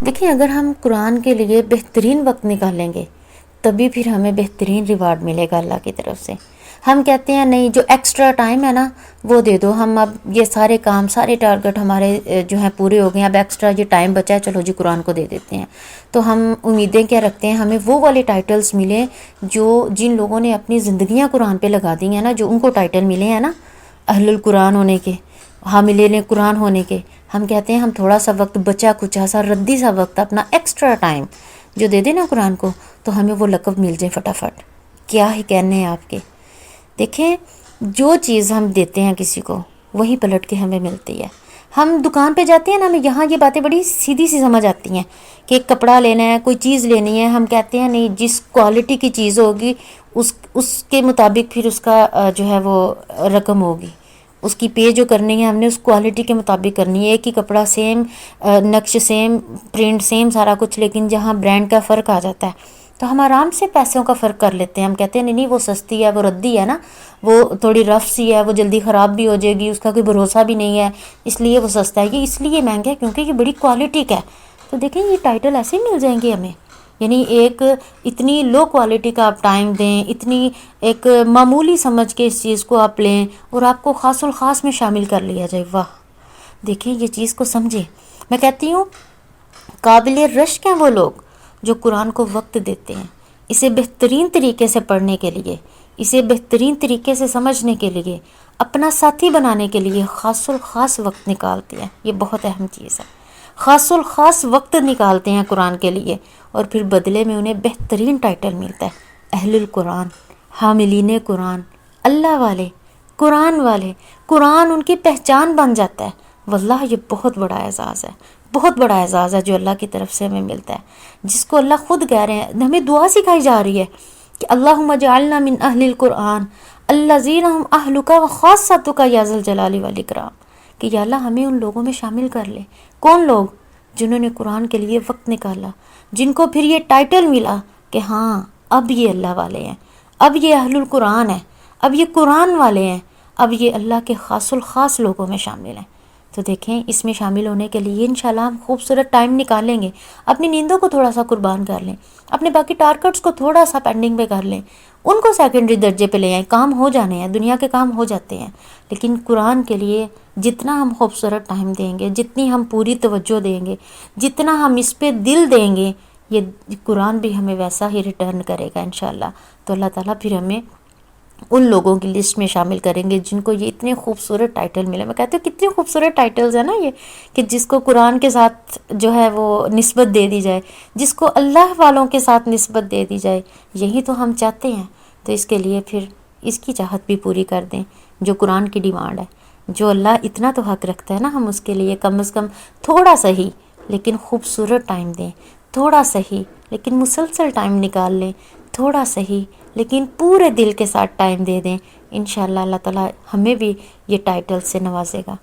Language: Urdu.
دیکھیں اگر ہم قرآن کے لیے بہترین وقت نکالیں گے تبھی پھر ہمیں بہترین ریوارڈ ملے گا اللہ کی طرف سے. ہم کہتے ہیں نہیں جو ایکسٹرا ٹائم ہے نا وہ دے دو، ہم اب یہ سارے کام سارے ٹارگٹ ہمارے جو ہیں پورے ہو گئے ہیں، اب ایکسٹرا یہ ٹائم بچا ہے، چلو جی قرآن کو دے دیتے ہیں. تو ہم امیدیں کیا رکھتے ہیں ہمیں وہ والے ٹائٹلز ملیں جو جن لوگوں نے اپنی زندگیاں قرآن پہ لگا دی ہیں نا، جو ان کو ٹائٹل ملے ہیں نا اہل القرآن ہونے کے، حاملین قرآن ہونے کے. ہم کہتے ہیں ہم تھوڑا سا وقت بچا کچا سا ردی سا وقت اپنا ایکسٹرا ٹائم جو دے دیں نا قرآن کو تو ہمیں وہ لقب مل جائے فٹافٹ. کیا ہی کہنے ہیں آپ کے. دیکھیں جو چیز ہم دیتے ہیں کسی کو وہی پلٹ کے ہمیں ملتی ہے. ہم دکان پہ جاتے ہیں نا، ہمیں یہاں یہ باتیں بڑی سیدھی سی سمجھ آتی ہیں کہ ایک کپڑا لینا ہے، کوئی چیز لینی ہے، ہم کہتے ہیں نہیں جس کوالٹی کی چیز ہوگی اس کے مطابق پھر اس کا جو ہے وہ رقم ہوگی، اس کی پے جو کرنی ہے ہم نے اس کوالٹی کے مطابق کرنی ہے. ایک ہی کپڑا سیم نقش سیم پرنٹ سیم سارا کچھ، لیکن جہاں برانڈ کا فرق آ جاتا ہے تو ہم آرام سے پیسوں کا فرق کر لیتے ہیں. ہم کہتے ہیں نہیں وہ سستی ہے، وہ ردی ہے نا، وہ تھوڑی رف سی ہے، وہ جلدی خراب بھی ہو جائے گی، اس کا کوئی بھروسہ بھی نہیں ہے، اس لیے وہ سستا ہے. یہ اس لیے مہنگا ہے کیونکہ یہ بڑی کوالٹی کا ہے. تو دیکھیں یہ ٹائٹل ایسے ہی مل جائیں گے ہمیں. یعنی ایک اتنی لو کوالٹی کا آپ ٹائم دیں، اتنی ایک معمولی سمجھ کے اس چیز کو آپ لیں اور آپ کو خاص الخاص میں شامل کر لیا جائے. واہ، دیکھیں یہ چیز کو سمجھیں. میں کہتی ہوں قابل رشک ہیں وہ لوگ جو قرآن کو وقت دیتے ہیں اسے بہترین طریقے سے پڑھنے کے لیے، اسے بہترین طریقے سے سمجھنے کے لیے، اپنا ساتھی بنانے کے لیے خاص الخاص وقت نکالتے ہیں. یہ بہت اہم چیز ہے. خاص الخاص وقت نکالتے ہیں قرآن کے لیے اور پھر بدلے میں انہیں بہترین ٹائٹل ملتا ہے اہل القرآن، حاملین قرآن، اللہ والے، قرآن والے. قرآن ان کی پہچان بن جاتا ہے. واللہ یہ بہت بڑا اعزاز ہے، بہت بڑا اعزاز ہے جو اللہ کی طرف سے ہمیں ملتا ہے، جس کو اللہ خود کہہ رہے ہیں. ہمیں دعا سکھائی جا رہی ہے کہ اللہم اجعلنا من اہل القرآن الذین هم اہلک و خاصتک یا ذا الجلال والاکرام. کہ یا اللہ ہمیں ان لوگوں میں شامل کر لے. کون لوگ؟ جنہوں نے قرآن کے لیے وقت نکالا، جن کو پھر یہ ٹائٹل ملا کہ ہاں اب یہ اللہ والے ہیں، اب یہ اہل القرآن ہیں، اب یہ قرآن والے ہیں، اب یہ اللہ کے خاص الخاص لوگوں میں شامل ہیں. تو دیکھیں اس میں شامل ہونے کے لیے انشاءاللہ ہم خوبصورت ٹائم نکالیں گے. اپنی نیندوں کو تھوڑا سا قربان کر لیں، اپنے باقی ٹارگٹس کو تھوڑا سا پینڈنگ پہ کر لیں، ان کو سیکنڈری درجے پہ لے آئیں. کام ہو جانے ہیں، دنیا کے کام ہو جاتے ہیں، لیکن قرآن کے لیے جتنا ہم خوبصورت ٹائم دیں گے، جتنی ہم پوری توجہ دیں گے، جتنا ہم اس پہ دل دیں گے، یہ قرآن بھی ہمیں ویسا ہی ریٹرن کرے گا انشاءاللہ. تو اللہ تعالیٰ پھر ہمیں ان لوگوں کی لسٹ میں شامل کریں گے جن کو یہ اتنے خوبصورت ٹائٹل ملے. میں کہتی ہوں کتنے خوبصورت ٹائٹلز ہیں نا یہ، کہ جس کو قرآن کے ساتھ جو ہے وہ نسبت دے دی جائے، جس کو اللہ والوں کے ساتھ نسبت دے دی جائے. یہی تو ہم چاہتے ہیں. تو اس کے لیے پھر اس کی چاہت بھی پوری کر دیں جو قرآن کی ڈیمانڈ ہے. جو اللہ اتنا تو حق رکھتا ہے نا، ہم اس کے لیے کم از کم تھوڑا سا ہی لیکن خوبصورت ٹائم دیں، تھوڑا سا ہی لیکن مسلسل ٹائم نکال لیں، تھوڑا سا ہی لیکن پورے دل کے ساتھ ٹائم دے دیں. انشاءاللہ اللہ تعالیٰ ہمیں بھی یہ ٹائٹل سے نوازے گا.